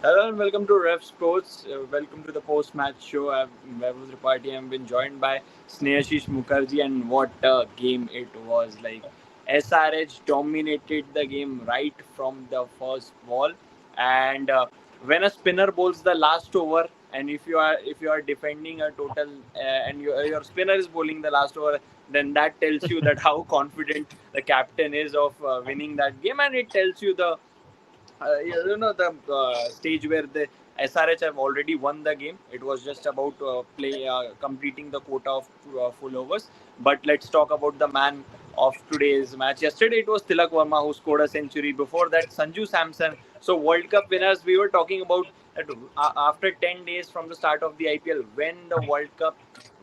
Hello and welcome to Ref Sports. Welcome to the post-match show. I was reporting. I've been joined by Snehashish Mukherjee, and what a game it was! Like SRH dominated the game right from the first ball, and when a spinner bowls the last over, and if you are defending a total, and your spinner is bowling the last over, then that tells you that how confident the captain is of winning that game, and it tells you the stage where the SRH have already won the game. It was just about completing the quota of full overs. But let's talk about the man of today's match. Yesterday it was Tilak Verma who scored a century. Before that, Sanju Samson. So World Cup winners, we were talking about that after 10 days from the start of the IPL, when the World Cup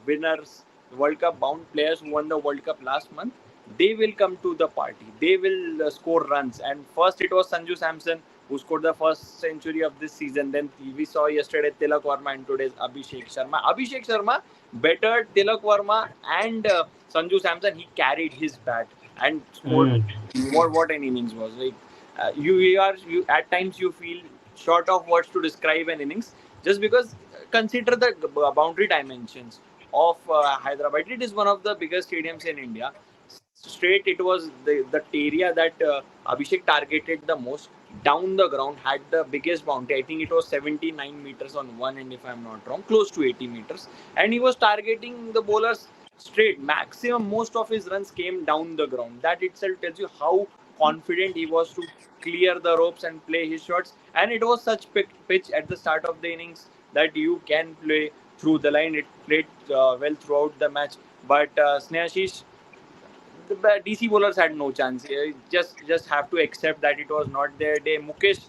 winners, World Cup bound players who won the World Cup last month, they will come to the party. They will score runs. And first it was Sanju Samson who scored the first century of this season. Then we saw yesterday Tilak Verma and today's Abhishek Sharma. Abhishek Sharma bettered Tilak Verma and Sanju Samson. He carried his bat and scored Mm. what an innings was. Like you at times you feel short of words to describe an innings, just because consider the boundary dimensions of Hyderabad. It is one of the biggest stadiums in India. Straight, it was the area that Abhishek targeted the most down the ground, had the biggest bounty. I think it was 79 meters on one end, if I'm not wrong, close to 80 meters. And he was targeting the bowlers straight. Maximum, most of his runs came down the ground. That itself tells you how confident he was to clear the ropes and play his shots. And it was such pitch at the start of the innings that you can play through the line. It played well throughout the match. But Snehashish, the DC bowlers had no chance. Just have to accept that it was not their day. Mukesh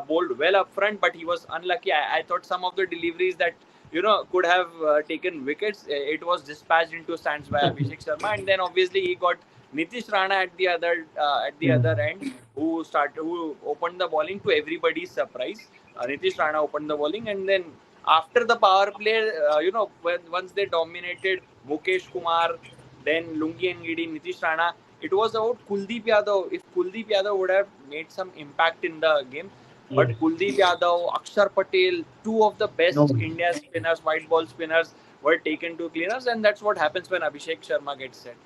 bowled well up front, but he was unlucky. I thought some of the deliveries that could have taken wickets, it was dispatched into stands by Abhishek Sharma, and then obviously he got Nitish Rana at the other Mm. end, who opened the bowling to everybody's surprise. Nitish Rana opened the bowling, and then after the power play, once they dominated, Mukesh Kumar, then Lungi and Gidi, Nitish Rana. It was about Kuldeep Yadav. If Kuldeep Yadav would have made some impact in the game, but Yes. Kuldeep Yadav, Akshar Patel, two of the No. best India spinners, white ball spinners, were taken to cleaners, and that's what happens when Abhishek Sharma gets set.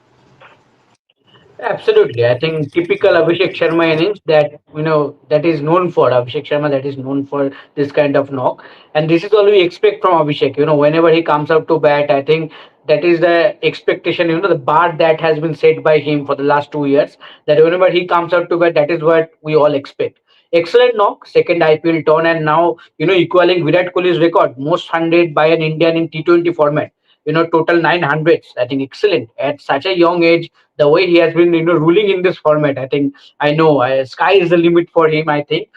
Absolutely. I think typical Abhishek Sharma innings that is known for Abhishek Sharma, that is known for this kind of knock. And this is all we expect from Abhishek. Whenever he comes out to bat, I think that is the expectation, the bar that has been set by him for the last 2 years. That whenever he comes out to bat, that is what we all expect. Excellent knock, second IPL turn, and now, equaling Virat Kohli's record, most 100 by an Indian in T20 format. Total 900s. I think excellent at such a young age, the way he has been ruling in this format. I think, I know, sky is the limit for him, I think.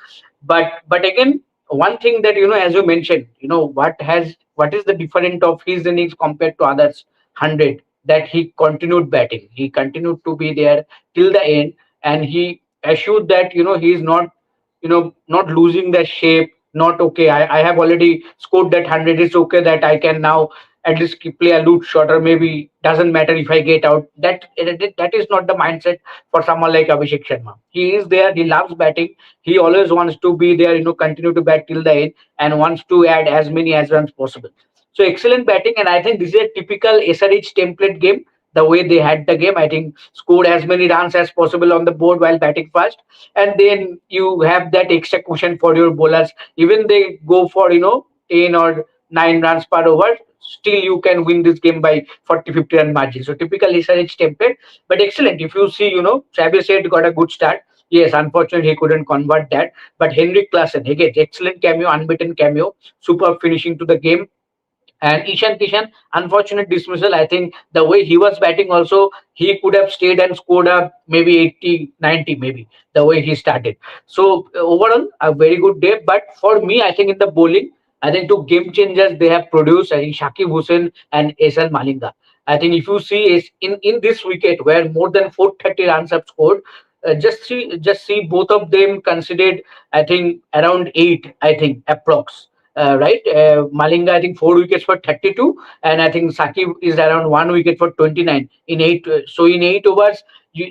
But again, one thing that, as you mentioned, what is the difference of his innings compared to others? 100, that he continued batting, he continued to be there till the end, and he assured that he is not losing the shape. Not okay, I have already scored that 100, it's okay that I can now at least play a loop shot, or maybe doesn't matter if I get out. That is not the mindset for someone like Abhishek Sharma. He is there, he loves batting, he always wants to be there, continue to bat till the end, and wants to add as many as runs possible. So excellent batting, and I think this is a typical SRH template game. The way they had the game, I think scored as many runs as possible on the board while batting fast, and then you have that extra cushion for your bowlers. Even they go for 10 or 9 runs per over, still you can win this game by 40, 50 run margin. So typical SRH template, but excellent. If you see, Travis Head got a good start. Yes, unfortunately he couldn't convert that. But Henrik Klassen, again, excellent cameo, unbeaten cameo, super finishing to the game. And Ishan Kishan, unfortunate dismissal. I think the way he was batting also, he could have stayed and scored up maybe 80, 90 maybe, the way he started. So overall, a very good day. But for me, I think in the bowling, I think two game changers they have produced, I think Shakib Hussain and SL Malinga. I think if you see is in this wicket where more than 430 runs have scored, just see both of them considered, I think around 8, I think approx, right? Malinga, I think 4 wickets for 32, and I think Sakib is around 1 wicket for 29 in eight. So in 8 overs,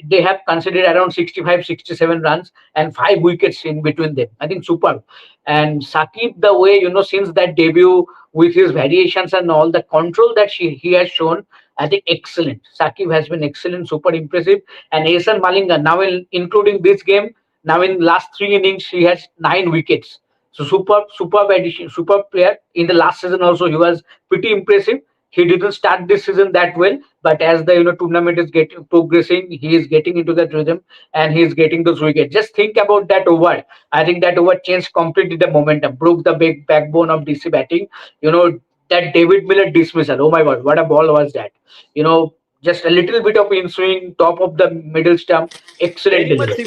they have considered around 65, 67 runs and 5 wickets in between them. I think superb. And Sakib, the way, since that debut with his variations and all the control that he has shown, I think excellent. Sakib has been excellent, super impressive. And Asan Malinga, now including this game, now in last 3 innings, he has 9 wickets. So superb addition, superb player. In the last season also, he was pretty impressive. He didn't start this season that well, but as the tournament is getting progressing, he is getting into that rhythm and he is getting those wickets. Just think about that over. I think that over changed completely the momentum, broke the big backbone of DC batting. You know that David Miller dismissal. Oh my God, what a ball was that! You know, just a little bit of in swing, top of the middle stump, excellent delivery.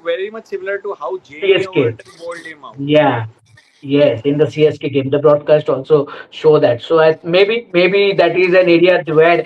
Very much similar to how Jamie CSK, Overton bowled him out. yeah. Yes, in the CSK game, the broadcast also show that. So maybe that is an area where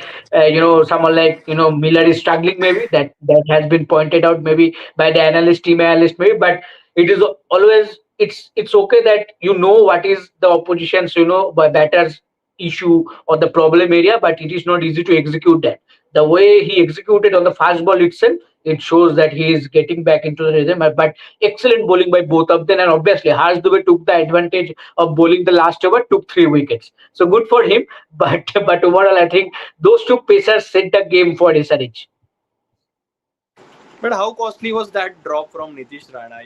someone like Miller is struggling. Maybe that has been pointed out maybe by the team analyst maybe. But it is always it's okay that what is the opposition's by batters issue or the problem area, but it is not easy to execute that. The way he executed on the fast ball itself, it shows that he is getting back into the rhythm. But excellent bowling by both of them, and obviously Harsh Dubey took the advantage of bowling the last over, took 3 wickets. So good for him. But overall, I think those two pacers set the game for SRH. But how costly was that drop from Nitish Rana?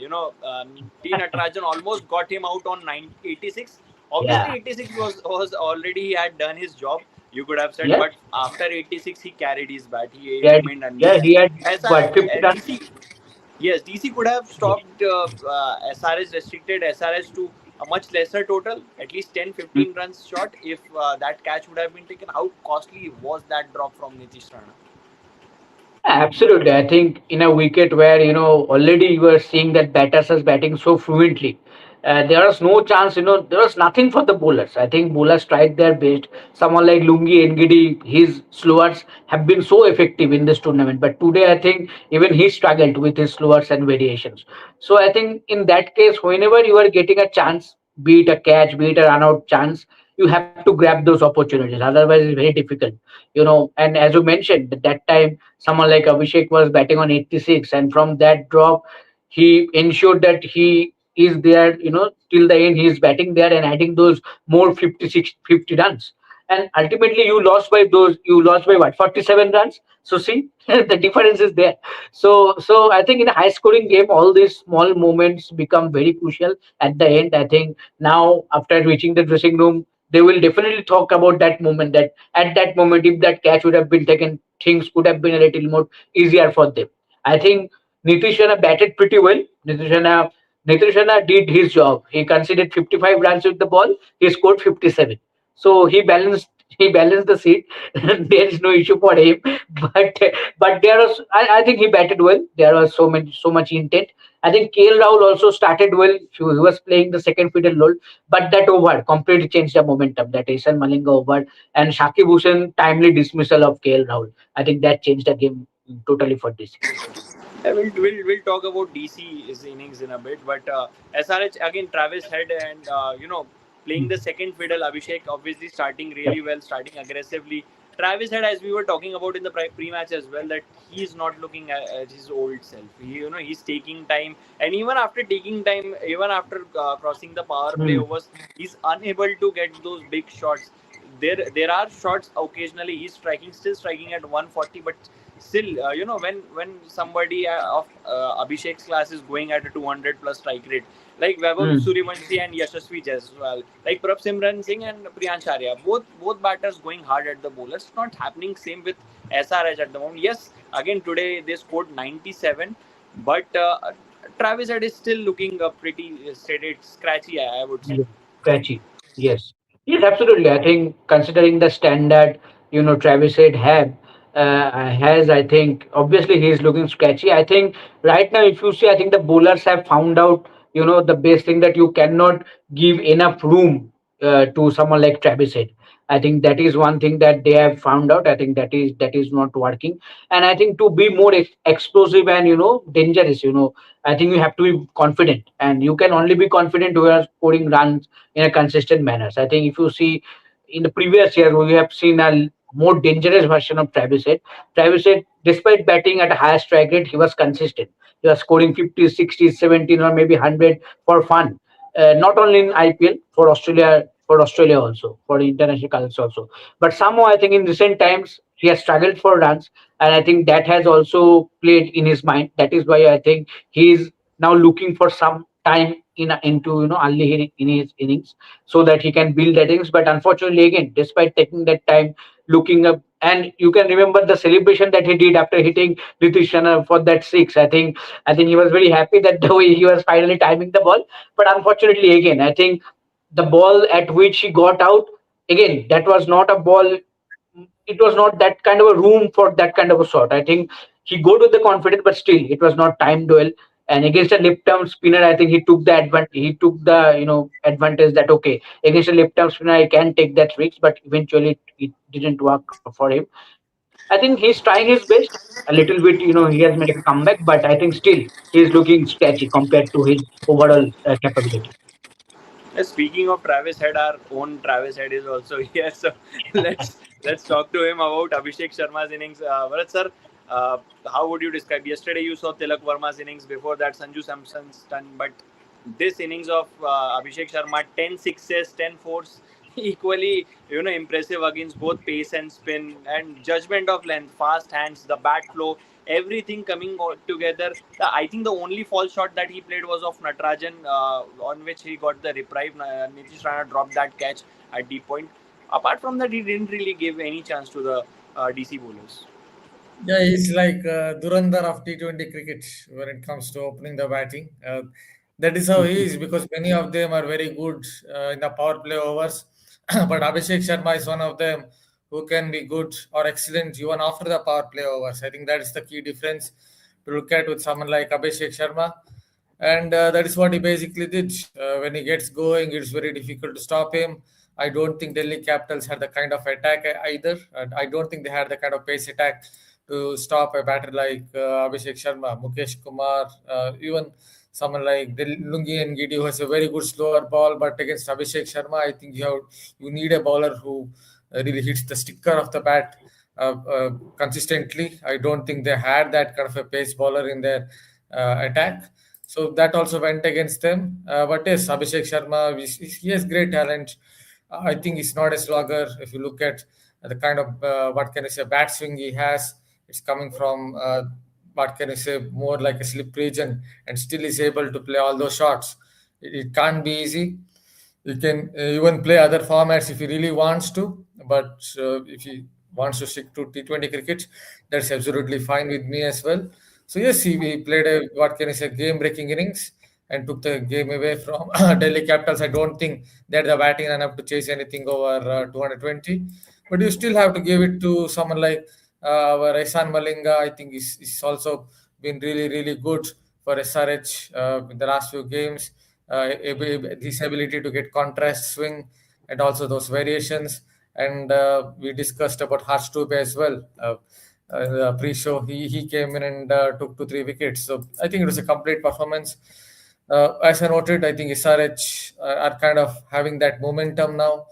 T. Natarajan almost got him out on 86. Obviously, Yeah, 86 was already he had done his job. You could have said, yeah, but after 86, he carried his bat. He yeah, remained yeah. unbeaten. He had As I, what 50 runs. DC, yes, DC could have stopped SRH, restricted SRH to a much lesser total, at least 10, 15 runs short. If that catch would have been taken, how costly was that drop from Nitish Rana? Absolutely. I think in a wicket where, already you are seeing that batters are batting so fluently, there was no chance, there was nothing for the bowlers. I think bowlers tried their best. Someone like Lungi Ngidi, his slowers have been so effective in this tournament. But today, I think even he struggled with his slowers and variations. So I think in that case, whenever you are getting a chance, be it a catch, be it a run out chance, you have to grab those opportunities. Otherwise, it's very difficult. And as you mentioned, at that time, someone like Abhishek was batting on 86, and from that drop, he ensured that he is there, till the end. He is batting there and adding those more 56, 50 runs. And ultimately, you lost by what, 47 runs. So see, the difference is there. So I think in a high scoring game, all these small moments become very crucial at the end. I think now after reaching the dressing room, they will definitely talk about that moment. That at that moment, if that catch would have been taken, things could have been a little more easier for them. I think Nitish Rana batted pretty well. Nitish Rana did his job. He conceded 55 runs with the ball. He scored 57. So he balanced the seat. There is no issue for him. But I think he batted well. There was so much intent. I think KL Rahul also started well. He was playing the second fiddle role, but that over completely changed the momentum. That Isan Malinga over and Shakib Hussain timely dismissal of KL Rahul. I think that changed the game totally for this. We'll talk about DC's innings in a bit, but SRH again, Travis Head and playing the second fiddle. Abhishek obviously starting Yep. really well, starting aggressively. Travis Head, as we were talking about in the pre-match as well, that he's not looking at his old self. He's taking time, and even after taking time, even after crossing the power play Hmm. overs, he's unable to get those big shots. There are shots occasionally he's still striking at 140, but still, when somebody of Abhishek's class is going at a 200 plus strike rate, like Vaibhav Hmm. Suryavanshi and Yashasvi Jaiswal, like Prabsimran Singh and Priyansh Arya, both batters going hard at the bowlers. Not happening same with SRH at the moment. Yes, again today they scored 97, but Travis Head is still looking pretty steady, scratchy, I would say. Yeah. Catchy. Yes. Yes, absolutely. I think considering the standard, Travis Head has, I think, obviously he is looking sketchy. I think right now, if you see, I think the bowlers have found out, the best thing that you cannot give enough room to someone like Travis Head. I think that is one thing that they have found out. I think that is not working. And I think to be more explosive and dangerous, I think you have to be confident, and you can only be confident when you are scoring runs in a consistent manner. So I think if you see in the previous year, we have seen more dangerous version of Travis Head. Travis Head, despite batting at a higher strike rate, he was consistent. He was scoring 50s, 60s, 17, or maybe 100 for fun. Not only in IPL, for Australia also, for international colors also. But somehow I think in recent times he has struggled for runs, and I think that has also played in his mind. That is why I think he is now looking for some time into early in his innings, so that he can build that innings. But unfortunately, again, despite taking that time, looking up, and you can remember the celebration that he did after hitting Nitish Rana for that six. I think he was very happy that the way he was finally timing the ball. But unfortunately, again, I think the ball at which he got out, again, that was not a ball. It was not that kind of a room for that kind of a shot. I think he got with the confidence, but still, it was not timed well. And against a left arm spinner, I think he took the advantage. He took the advantage that okay, against a left arm spinner, I can take that risk, but eventually it didn't work for him. I think he's trying his best a little bit. He has made a comeback, but I think still he's looking sketchy compared to his overall capability. Speaking of Travis Head, our own Travis Head is also here. So let's talk to him about Abhishek Sharma's innings. Bharat sir, how would you describe? Yesterday you saw Tilak Verma's innings. Before that, Sanju Samson's ton. But this innings of Abhishek Sharma, 10 sixes, 10 fours, equally impressive against both pace and spin and judgment of length, fast hands, the bat flow, everything coming all together. I think the only false shot that he played was of Natarajan, on which he got the reprieve. Nitish Rana dropped that catch at deep point. Apart from that, he didn't really give any chance to the DC bowlers. Yeah, he's like Durandar of T20 cricket when it comes to opening the batting. That is how he is because many of them are very good in the power play overs. But Abhishek Sharma is one of them who can be good or excellent even after the power play overs. I think that is the key difference to look at with someone like Abhishek Sharma. And that is what he basically did. When he gets going, it's very difficult to stop him. I don't think Delhi Capitals had the kind of attack either. And I don't think they had the kind of pace attack to stop a batter like Abhishek Sharma, Mukesh Kumar, even someone like Lungi and Gidi who has a very good slower ball. But against Abhishek Sharma, I think you need a bowler who really hits the sticker of the bat consistently. I don't think they had that kind of a pace bowler in their attack. So that also went against them. But yes, Abhishek Sharma, he has great talent. I think he's not a slugger. If you look at the kind of what can I say bat swing he has, it's coming from what can I say more like a slip region, and still is able to play all those shots. It can't be easy. You can even play other formats if he really wants to, but if he wants to stick to T20 cricket, that's absolutely fine with me as well. So yes, he played a what can I say game-breaking innings and took the game away from Delhi Capitals. I don't think they're the batting enough to chase anything over 220, but you still have to give it to someone like our Ihsan Malinga. I think he's also been really really good for SRH in the last few games. His ability to get contrast swing and also those variations. And we discussed about Harsh Dubey as well. The pre-show, he came in and took 2 3 wickets. So I think it was a complete performance. As I noted, I think SRH are kind of having that momentum now,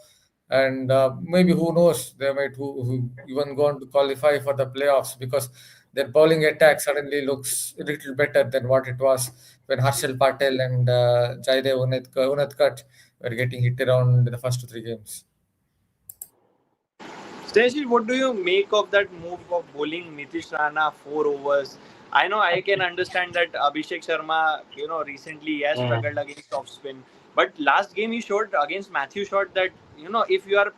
and maybe who knows, they might who even go on to qualify for the playoffs because their bowling attack suddenly looks a little better than what it was when Harshal Patel and Jaidev Unadkat were getting hit around in the first 2 3 games. Stacy, what do you make of that move of bowling Nitish Rana 4 overs? I know I can understand that Abhishek Sharma, recently he has Yeah. struggled against off spin. But last game he showed against Matthew Shot that, if you are,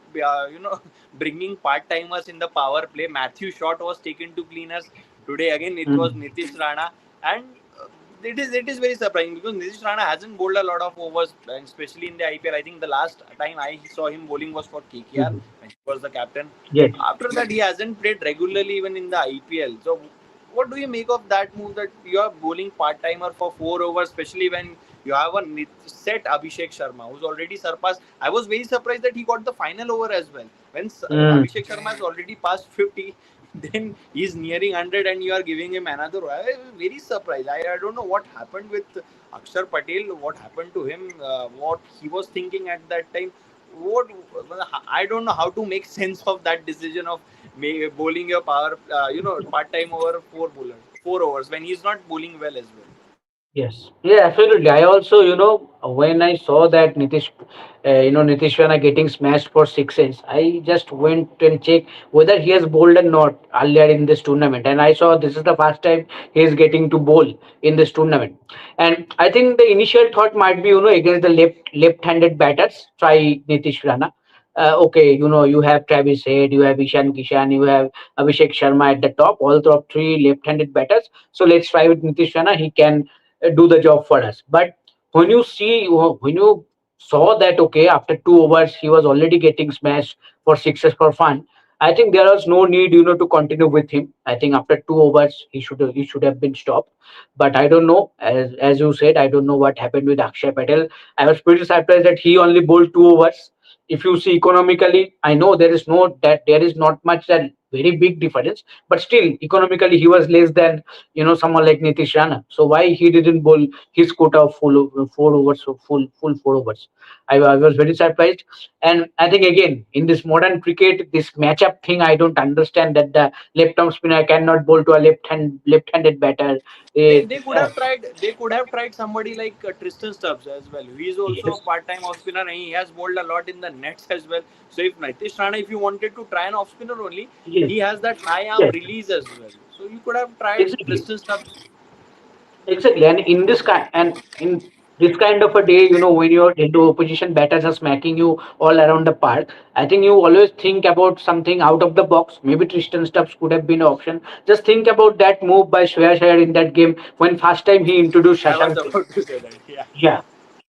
bringing part timers in the power play, Matthew Shot was taken to cleaners. Today again it was Mm. Nitish Rana. And it is very surprising because Nitish Rana hasn't bowled a lot of overs, and especially in the IPL. I think the last time I saw him bowling was for KKR Mhm. when he was the captain. Yes. After that, he hasn't played regularly even in the IPL. So, what do you make of that move that you are bowling part timer for 4 overs, especially when you have a set Abhishek Sharma who's already surpassed? I was very surprised that he got the final over as well. When Mm. Abhishek Sharma has already passed 50, then he's nearing 100 and you are giving him another. I was very surprised. I don't know what happened with Akshar Patel, what happened to him, what he was thinking at that time. what I don't know how to make sense of that decision of bowling your power, part time over four bowlers, 4 overs when he's not bowling well as well. Yes, yeah, absolutely. I also, when I saw that Nitish Rana getting smashed for sixes, I just went and checked whether he has bowled or not earlier in this tournament, and I saw this is the first time he is getting to bowl in this tournament. And I think the initial thought might be, against the left-handed batters, try Nitish Rana. Okay, you have Travis Head, you have Ishan Kishan, you have Abhishek Sharma at the top, all top three left-handed batters. So let's try with Nitish Rana. He can do the job for us. But when you saw that, okay, after 2 overs he was already getting smashed for sixes for fun, I think there was no need, to continue with him. I think after 2 overs he should have been stopped. But I don't know, as you said, I don't know what happened with Akshay Patel. I was pretty surprised that he only bowled 2 overs. If you see economically, I know there is not much that very big difference, but still economically he was less than someone like Nitish Rana. So why he didn't bowl his quota of 4 overs, so full 4 overs? I was very surprised, and I think again in this modern cricket, this matchup thing, I don't understand that the left arm spinner cannot bowl to a left-handed batter. They, Eh, they could have tried. They could have tried somebody like Tristan Stubbs as well. He is also a yes, part-time off spinner, and he has bowled a lot in the nets as well. So if Nitish Rana, if you wanted to try an off spinner only, yes, he has that high arm yes, release as well. So you could have tried exactly. Tristan Stubbs. Exactly, and in this kind of a day, when your into opposition batters are smacking you all around the park, I think you always think about something out of the box. Maybe Tristan Stubbs could have been an option. Just think about that move by Shreyas Iyer in that game when first time he introduced I was Shashank. about to say that. Yeah, Yeah,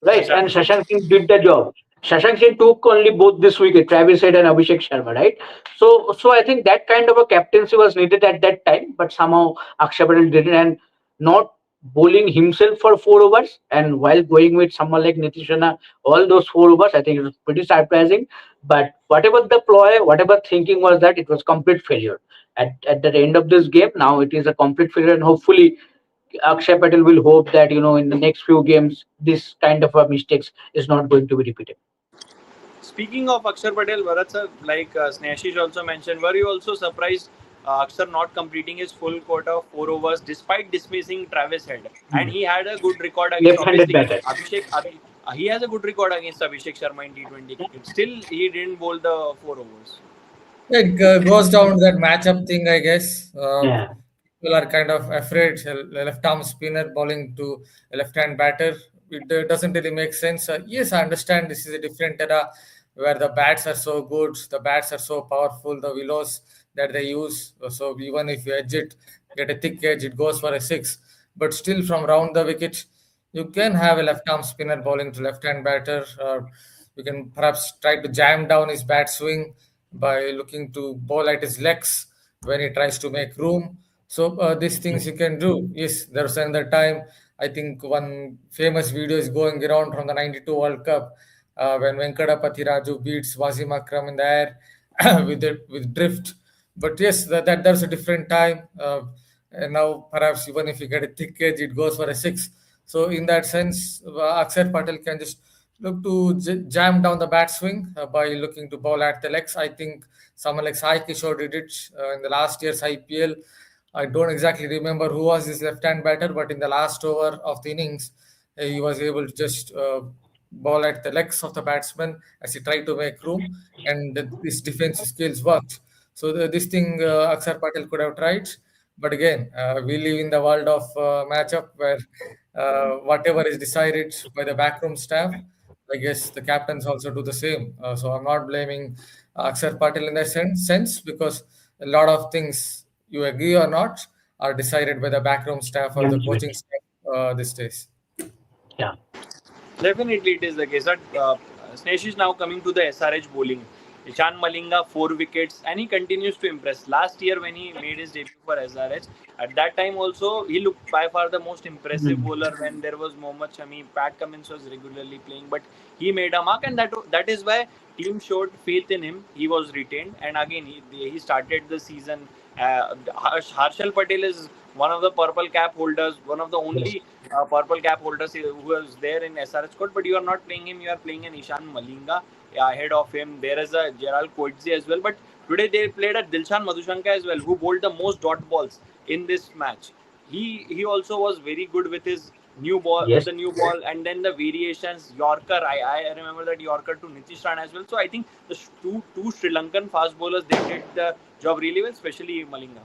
right. And Shashank Singh. Shashank Singh did the job. Shashank Singh took only both this wicket, Travis Head and Abhishek Sharma, right? So I think that kind of a captaincy was needed at that time, but somehow Akshay Patel didn't, and not bowling himself for 4 overs, and while going with someone like Nitish Rana, all those 4 overs, I think it was pretty surprising. But whatever the ploy, whatever thinking was that, it was complete failure. At the end of this game, now it is a complete failure, and hopefully Akshay Patel will hope that in the next few games this kind of a mistakes is not going to be repeated. Speaking of Akshar Patel, Bharat sir, like Snehashish also mentioned, were you also surprised Akshar not completing his full quota of 4 overs despite dismissing Travis Head? And he had a good record against, Left-handed obviously, batter. he has a good record against Abhishek Sharma in T20 cricket. Still, he didn't bowl the 4 overs. It goes down to that matchup thing, I guess. Yeah, People are kind of afraid a left arm spinner bowling to a left hand batter. It doesn't really make sense. Yes, I understand this is a different era where the bats are so good, the bats are so powerful, the willows that they use. So even if you edge it, get a thick edge, it goes for a six. But still, from round the wicket, you can have a left arm spinner bowling to left hand batter, or you can perhaps try to jam down his bat swing by looking to bowl at his legs when he tries to make room. So these things you can do. Yes, there's another time. I think one famous video is going around from the '92 World Cup when Venkadapati Raju beats Wasim Akram in the air with drift. But yes, that's a different time. And now perhaps even if you get a thick edge, it goes for a six. So in that sense, Akshar Patel can just look to jam down the bat swing by looking to bowl at the legs. I think someone like Sai Kishore did it in the last year's IPL. I don't exactly remember who was his left-hand batter, but in the last over of the innings, he was able to just bowl at the legs of the batsman as he tried to make room, and his defensive skills worked. So this thing Akshar Patel could have tried, but again, we live in the world of matchup where whatever is decided by the backroom staff, I guess the captains also do the same. So I'm not blaming Akshar Patel in that sense because a lot of things, you agree or not, are decided by the backroom staff or the coaching absolutely. staff these days. Yeah, Definitely, it is the case. That Snesh is now coming to the SRH bowling. Ishan Malinga 4 wickets, and he continues to impress. Last year when he made his debut for SRH, at that time also he looked by far the most impressive Mhm. bowler when there was Mohammad Shami. Pat Cummins was regularly playing, but he made a mark, and that is why team showed faith in him. He was retained, and again he started the season. Harshal Patel is one of the purple cap holders, one of the Yes, only purple cap holders who was there in SRH squad, but you are not playing him. You are playing an Ishan Malinga. ahead of him. There is a Gerald Coetzee as well. But today they played a Dilshan Madhushanka as well, who bowled the most dot balls in this match. He also was very good with his new ball, with Yes. the new ball, and then the variations. Yorker, I remember that Yorker to Nitish Rana as well. So I think the two Sri Lankan fast bowlers, they did the job really well, especially Malinga.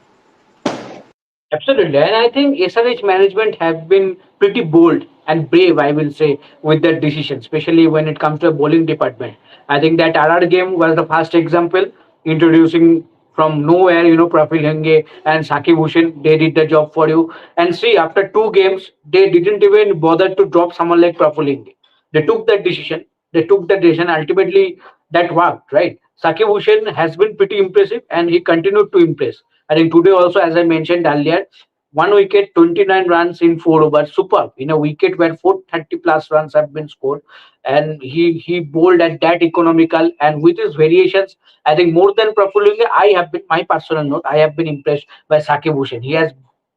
Absolutely, and I think SRH management have been pretty bold and brave, I will say, with their decision, especially when it comes to a bowling department. I think that RR game was the first example, introducing from nowhere, Praful Henge and Saki Bhushan. They did the job for you. And see, after two games, they didn't even bother to drop someone like Praful Henge. They took that decision. They took that decision. Ultimately, that worked, right? Saki Bhushan has been pretty impressive, and he continued to impress. I think today also, as I mentioned earlier, one wicket, 29 runs in 4 overs, superb. In a wicket where 430 plus runs have been scored, and he bowled at that economical and with his variations. I think more than Prafulla, I have been my personal note. I have been impressed by Saqib Hussain. He has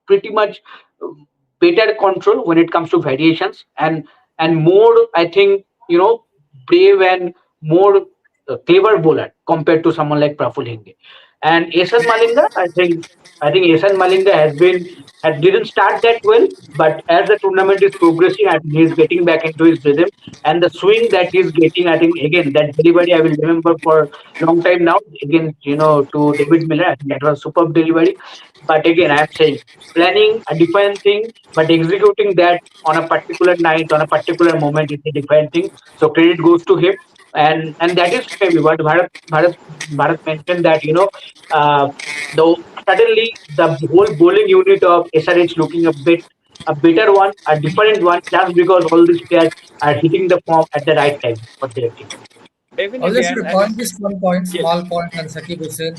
pretty much better control when it comes to variations and more. I think brave and more clever bowler compared to someone like Praful Henge. And Esan Malinga, I think Esan Malinga didn't start that well, but as the tournament is progressing, I think he's getting back into his rhythm and the swing that he's getting. I think again that delivery I will remember for long time now. Again, to David Miller, I think that was superb delivery. But again, I'm saying planning a different thing, but executing that on a particular night, on a particular moment is a different thing. So credit goes to him, and that is maybe what Bharat mentioned that though suddenly the whole bowling unit of SRH looking a better one, a different one, just because all these players are hitting the form at the right time for their team. I'll Definitely, just and point this one point, yes, small point on Saqib Hussain.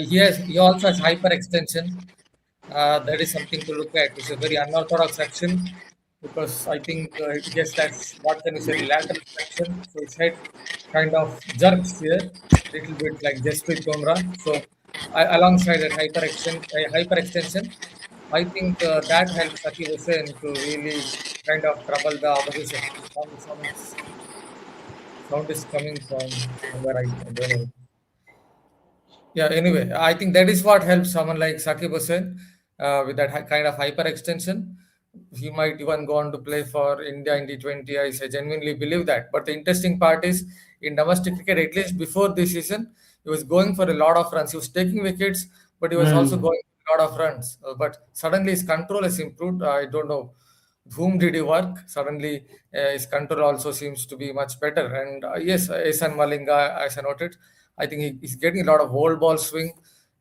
He also has hyperextension. That is something to look at. It's a very unorthodox action because I think he has that, what can you say, lateral flexion. So his head kind of jerks here, little bit like Jasprit Bumrah. So alongside that hyperextension, I think that helps Saqib Hussain to really kind of trouble the opposition. Sound is coming from somewhere. I don't know. Yeah, anyway, I think that is what helps someone like Saqib Hussain with that kind of hyperextension. He might even go on to play for India in T20. I genuinely believe that. But the interesting part is in domestic cricket, at least before this season, he was going for a lot of runs. He was taking wickets, but he was also Hmm. going for a lot of runs. But suddenly his control has improved. I don't know whom did he work. Suddenly his control also seems to be much better. And yes, Esan Malinga, as I noted, I think he's getting a lot of whole ball swing,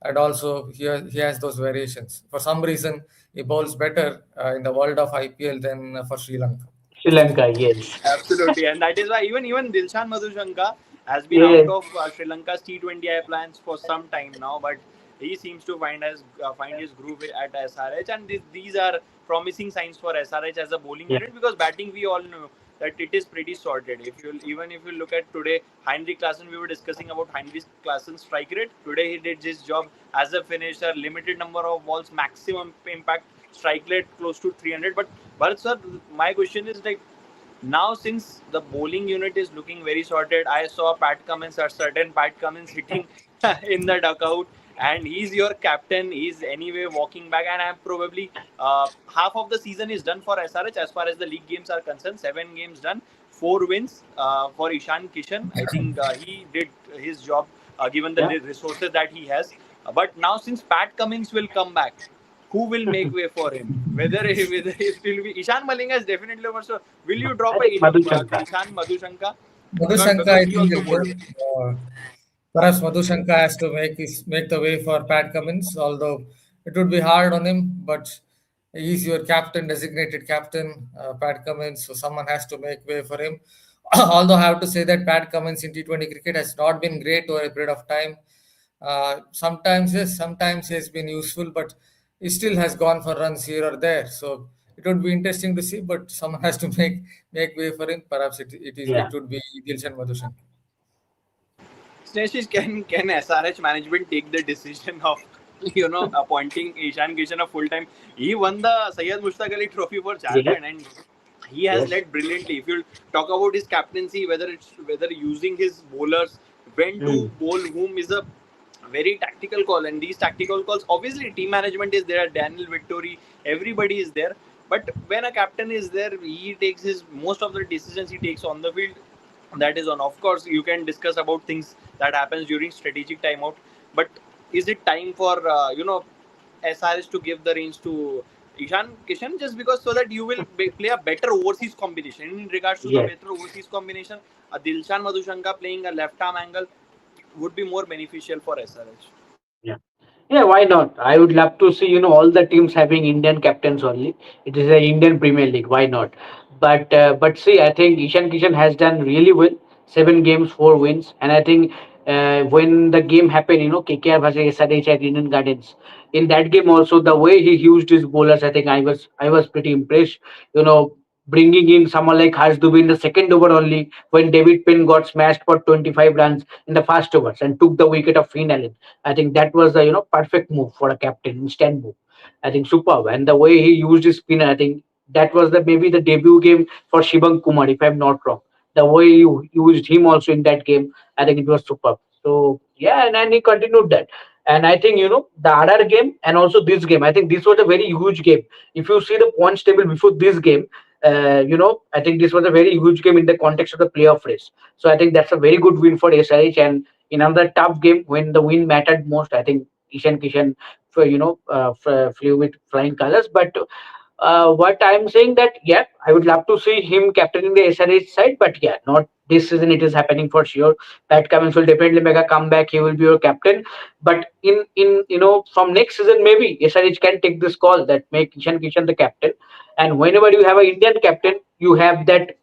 and also he has those variations. For some reason, he bowls better in the world of IPL than for Sri Lanka. Sri Lanka, yes. absolutely, and that is why even Dilshan Madhushanka has been out Yes. of Sri Lanka's T20I plans for some time now, but he seems to find his groove at SRH, and these are promising signs for SRH as a bowling Yeah. unit because batting we all know that it is pretty sorted. If you look at today, Heinrich Klaassen, we were discussing about Heinrich Klaassen's strike rate. Today he did his job as a finisher, limited number of balls, maximum impact, strike rate close to 300. But Bharat sir, my question is like now since the bowling unit is looking very sorted, I saw a certain Pat Cummins hitting in the dugout, and he's your captain. He's anyway walking back, and I'm probably half of the season is done for SRH as far as the league games are concerned. 7 games done, 4 wins for Ishan Kishan. I think he did his job given the Yeah. resources that he has. But now since Pat Cummins will come back, who will make way for him? Whether it will be Ishan Malinga is definitely over. So will you drop I think Madhu Shankar. Dilshan Madhushanka? Madhushanka, Because I he think, also will bowled go. well. Uh, Perhaps Madhushanka has to make the way for Pat Cummins, although it would be hard on him. But he's your captain, designated captain, Pat Cummins, so someone has to make way for him. Although I have to say that Pat Cummins in T20 cricket has not been great over a period of time. Sometimes yes, sometimes he has been useful, but he still has gone for runs here or there. So it would be interesting to see, but someone has to make way for him. Perhaps Yeah. it would be Dilshan Madhushanka. Sneshish, can SRH management take the decision of appointing Ishan Kishan a full time? He won the Syed Mushtaq Ali Trophy for Yes. Jharkhand, and he has Yes. led brilliantly. If you talk about his captaincy, whether using his bowlers, when to Mm. bowl whom is a very tactical call, and these tactical calls, obviously team management is there, Daniel Vittori, everybody is there, but when a captain is there, he takes his most of the decisions he takes on the field. That is on. Of course, you can discuss about things that happens during strategic timeout, but is it time for SRH to give the reins to Ishan Kishan, just because so that you will play a better overseas combination? In regards to the Yes. better overseas combination, a Dilshan Madhushanka playing a left arm angle would be more beneficial for SRH. Yeah. Yeah, why not? I would love to see, all the teams having Indian captains only. It is a Indian Premier League. Why not? But see, I think Ishan Kishan has done really well. 7 games, 4 wins, and I think when the game happened, KKR versus SRH at Indian Gardens. In that game also, the way he used his bowlers, I think I was pretty impressed. You know, bringing in someone like Harsh Dubey in the second over only when David Penn got smashed for 25 runs in the first overs and took the wicket of Finn Allen. I think that was the perfect move for a captain, instant move. I think superb, and the way he used his spinner, I think that was the maybe the debut game for Shivam Kumar, if I'm not wrong. The way you used him also in that game, I think it was superb. So yeah, and he continued that. And I think the other game and also this game, I think this was a very huge game. If you see the points table before this game, I think this was a very huge game in the context of the playoff race. So I think that's a very good win for SRH. And in another tough game when the win mattered most, I think Ishan Kishan, flew with flying colors. But what I'm saying that yeah, I would love to see him captaining the SRH side, but yeah, not this season. It is happening for sure. Pat Cummins will definitely make a comeback. He will be your captain. But in from next season maybe SRH can take this call that make Ishan Kishan the captain. And whenever you have an Indian captain, you have that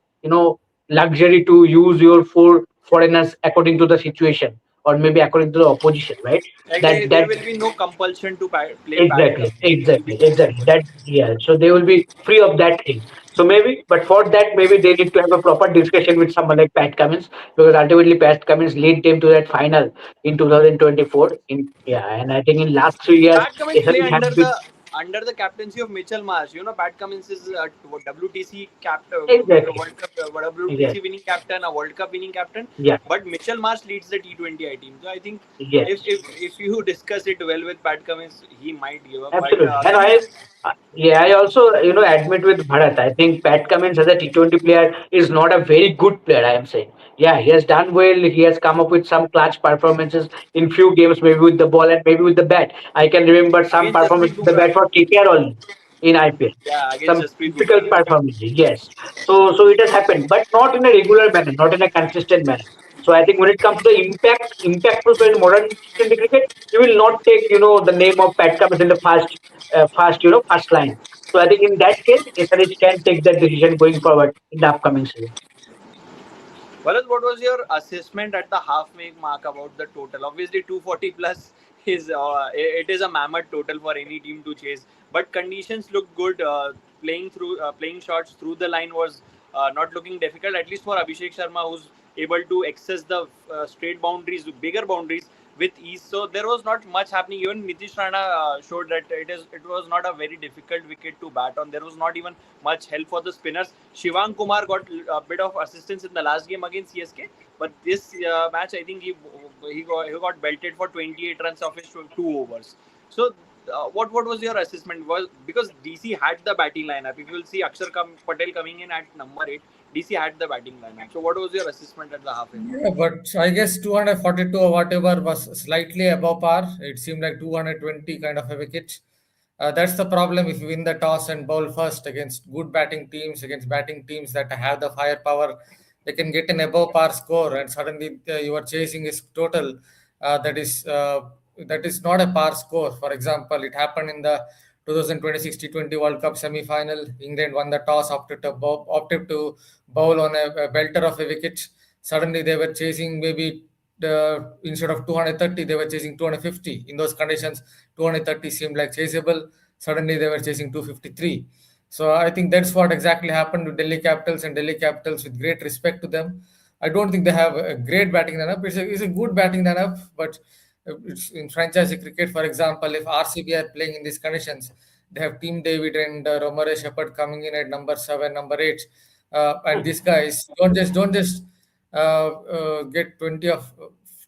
luxury to use your four foreigners according to the situation or maybe according to the opposition, right? Like That there that will be no compulsion to play Pat Exactly, Cummins. It will be exactly, easy. exactly. That yeah. So they will be free of that thing. So maybe, but for that, maybe they need to have a proper discussion with someone like Pat Cummins because ultimately Pat Cummins lead them to that final in 2024. In yeah, and I think in last 3 years, Pat Cummins play SRH have been under the captaincy of Mitchell Marsh. Pat Cummins is a WTC exactly World Cup, yes, WTC winning captain, a World Cup winning captain. yeah, But Mitchell Marsh leads the T20I team. So I think yes. if you discuss it well with Pat Cummins, he might give up. But Absolutely. And again, yeah, I also, admit with Bharat, I think Pat Cummins as a T20 player is not a very good player, I am saying. Yeah, he has done well. He has come up with some clutch performances in few games, maybe with the ball and maybe with the bat. I can remember some against performance Jasprit with the Bumrah, bat for KKR only in IPL. yeah, against Some Jasprit typical Bumrah. performance, yes. So it has happened, but not in a regular manner, not in a consistent manner. So I think when it comes to the impactful player in modern T20 cricket, you will not take the name of Pat Cummins in the first line. So I think in that case, SRH can take that decision going forward in the upcoming season. Bharat, what was your assessment at the halfway mark about the total? Obviously, 240 plus is it is a mammoth total for any team to chase. But conditions look good. Playing shots through the line was not looking difficult. At least for Abhishek Sharma, who's able to access the straight boundaries, bigger boundaries with ease. So there was not much happening. Even Nitish Rana showed that it was not a very difficult wicket to bat on. There was not even much help for the spinners. Shivang Kumar got a bit of assistance in the last game against CSK, but this match I think he got belted for 28 runs of his 2 overs. So. What was your assessment? Was because DC had the batting lineup. If you'll see Patel coming in at number 8, DC had the batting lineup. So what was your assessment at the halfway mark? Yeah, but I guess 242 or whatever was slightly above par. It seemed like 220 kind of a wicket. That's the problem if you win the toss and bowl first against good batting teams, against batting teams that have the firepower. They can get an above par score, and suddenly you are chasing his total. That is not a par score. For example, it happened in the 2026 T20 World Cup semi-final. England won the toss, opted to bowl on a belter of a wicket. Suddenly they were chasing maybe instead of 230, they were chasing 250. In those conditions, 230 seemed like chaseable. Suddenly they were chasing 253. So I think that's what exactly happened to Delhi Capitals, and Delhi Capitals, with great respect to them, I don't think they have a great batting lineup. It's a good batting lineup, but it's in franchise cricket, for example, if RCB are playing in these conditions, They have Team David and Romare Shepard coming in at number seven, number eight, and these guys don't just get 20 of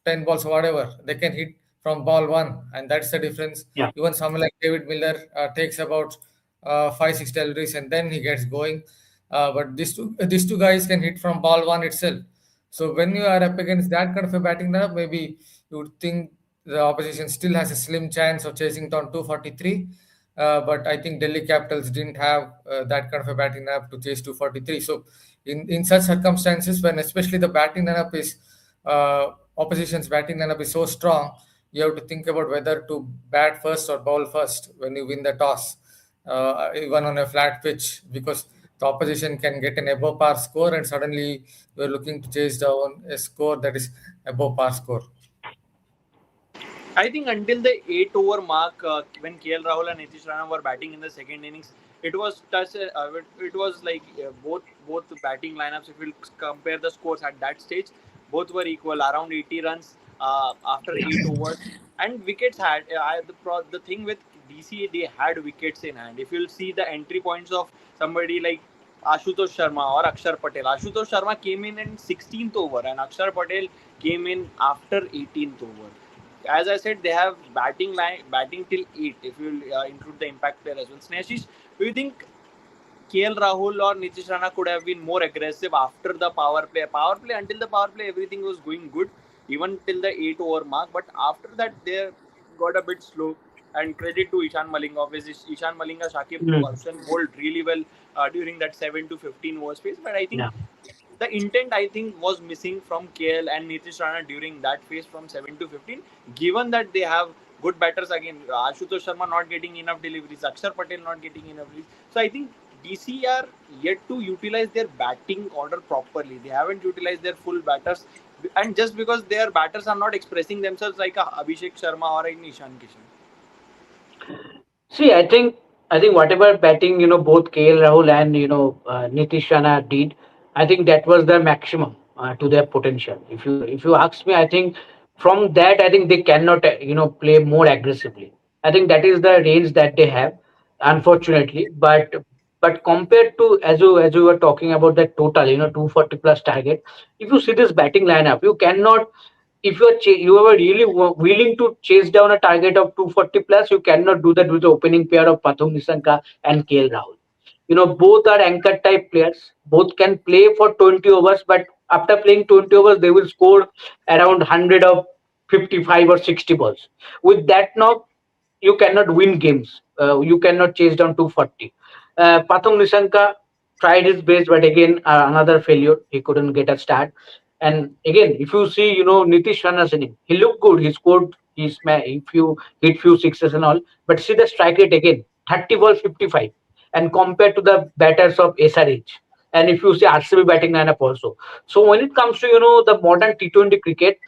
10 balls or whatever. They can hit from ball one, and that's the difference. Yeah. Even someone like David Miller takes about 5 6 deliveries and then he gets going. But these two guys can hit from ball one itself. So when you are up against that kind of a batting lineup, maybe you would think the opposition still has a slim chance of chasing down 243. But I think Delhi Capitals didn't have that kind of a batting lineup to chase 243. So in such circumstances, when especially the batting lineup is opposition's batting lineup is so strong, you have to think about whether to bat first or bowl first when you win the toss, even on a flat pitch, because the opposition can get an above par score and suddenly you're looking to chase down a score that is above par score. I think until the 8 over mark, when KL Rahul and Nitish Rana were batting in the second innings, it was touch. It was like both the batting lineups. If you compare the scores at that stage, both were equal, around 80 runs after 8 overs, and wickets had. The thing with DC, they had wickets in hand. If you'll see the entry points of somebody like Ashutosh Sharma or Akshar Patel, Ashutosh Sharma came in 16th over, and Akshar Patel came in after 18th over. As I said, they have batting till 8. If you include the impact player as well, Snehashish, do you think KL Rahul or Nitish Rana could have been more aggressive after the power play? Power play, until the power play, everything was going good, even till the 8 over mark. But after that, they got a bit slow. And credit to Ishan Malinga. Obviously, Ishan Malinga, Shakib Mm. Bhushan bowled really well during that 7 to 15 overs phase. But I think Yeah. the intent, I think, was missing from KL and Nitish Rana during that phase from 7 to 15. Given that they have good batters again, Ashutosh Sharma not getting enough deliveries, Akshar Patel not getting enough deliveries. So I think DC are yet to utilize their batting order properly. They haven't utilized their full batters, and just because their batters are not expressing themselves like a Abhishek Sharma or an Ishan Kishan. See, I think whatever batting both KL Rahul and Nitish Rana did, I think that was the maximum to their potential. If you ask me, I think from that I think they cannot play more aggressively. I think that is the range that they have, unfortunately. But compared to as you were talking about that total 240 plus target, if you see this batting lineup, you cannot if you are really willing to chase down a target of 240 plus, you cannot do that with the opening pair of Pathum Nisanka and KL Rahul. Both are anchor type players. Both can play for 20 overs, but after playing 20 overs, they will score around 100 of 55 or 60 balls. With that knock, you cannot win games. You cannot chase down 240. Pathum Nisanka tried his best, but again, another failure. He couldn't get a start. And again, if you see, Nitish Rana's inning, he looked good. He scored. If you hit few sixes and all, but see the strike rate again, 30 ball 55, and compared to the batters of SRH. And if you see RCB batting lineup also. So when it comes to the modern T20 cricket,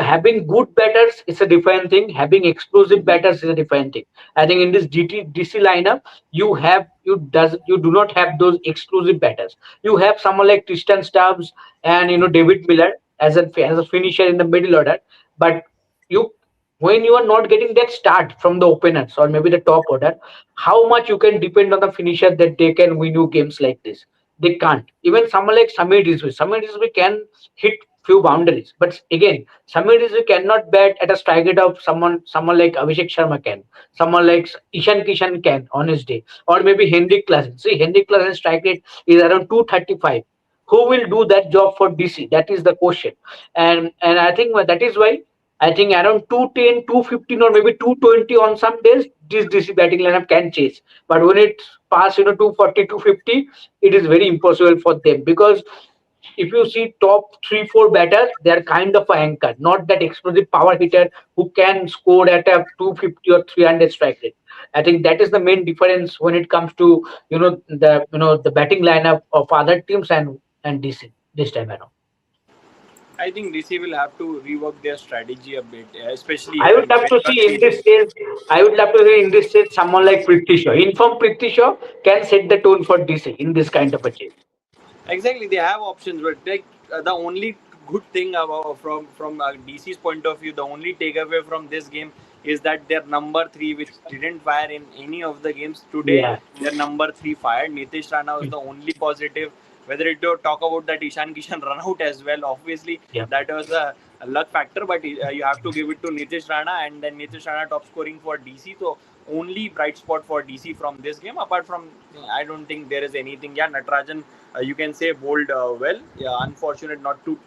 having good batters is a different thing. Having explosive batters is a different thing. I think in this DC lineup, you do not have those exclusive batters. You have someone like Tristan Stubbs and David Miller as a finisher in the middle order, but you when you are not getting that start from the openers or maybe the top order, how much you can depend on the finisher that they can win you games like this? They can't. Even someone like Samir Rizvi can hit few boundaries, but again, Samir Rizvi cannot bat at a strike rate of someone like Abhishek Sharma can, someone like Ishan Kishan can on his day, or maybe Henrik Klassen. See, Henrik Klassen's strike rate is around 235. Who will do that job for DC? That is the question, and I think that is why I think around 210, 215, or maybe 220 on some days, this DC batting lineup can chase. But when it pass 240, 250, it is very impossible for them because if you see top 3 4 batters, they are kind of an anchor, not that explosive power hitter who can score at a 250 or 300 strike rate. I think that is the main difference when it comes to the batting lineup of other teams and DC this time around. I think DC will have to rework their strategy a bit, especially I would love when to you are see in this chasing. case. I would love to see in this case someone like Prithvi Shaw. Inform Prithvi Shaw can set the tone for DC in this kind of a chase. Exactly, they have options, but like the only good thing about from DC's point of view, the only takeaway from this game is that their number three, which didn't fire in any of the games today, Yeah. their number three fired. Nitish Rana was the only positive. Whether it to talk about that Ishan Kishan run out as well, obviously Yeah. that was a luck factor, but you have to give it to Nitish Rana, and then Nitish Rana top scoring for DC. So only bright spot for DC from this game. Apart from, I don't think there is anything. Yeah, Natarajan, you can say bowled well. Yeah, unfortunate not to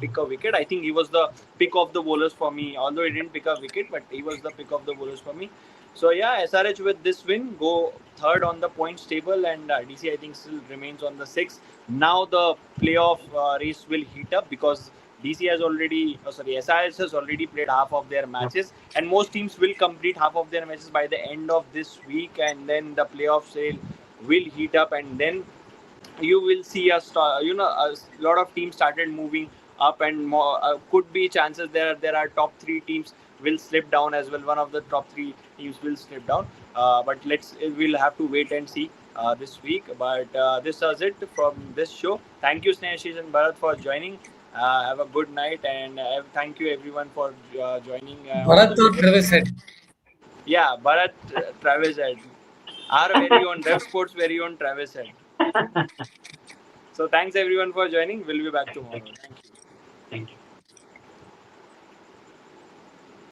pick a wicket. I think he was the pick of the bowlers for me. Although he didn't pick a wicket, but he was the pick of the bowlers for me. So yeah, SRH with this win go third on the points table, and DC I think still remains on the sixth. Now the playoff race will heat up because DC has already, SRH has already played half of their Yeah. matches, and most teams will complete half of their matches by the end of this week, and then the playoff sale will heat up, and then you will see a lot of teams started moving up, and more could be chances there are top three teams will slip down as well. One of the top three teams will slip down, but we'll have to wait and see this week. But this was it from this show. Thank you, Snehashish and Bharat, for joining. Have a good night, and thank you everyone for joining on Bharat the or show. Travis said. Yeah, Bharat, Travis Head, our very own Rev Sports very own Travis Head. So thanks everyone for joining. We'll be back tomorrow. Exactly. Thank you. Thank you.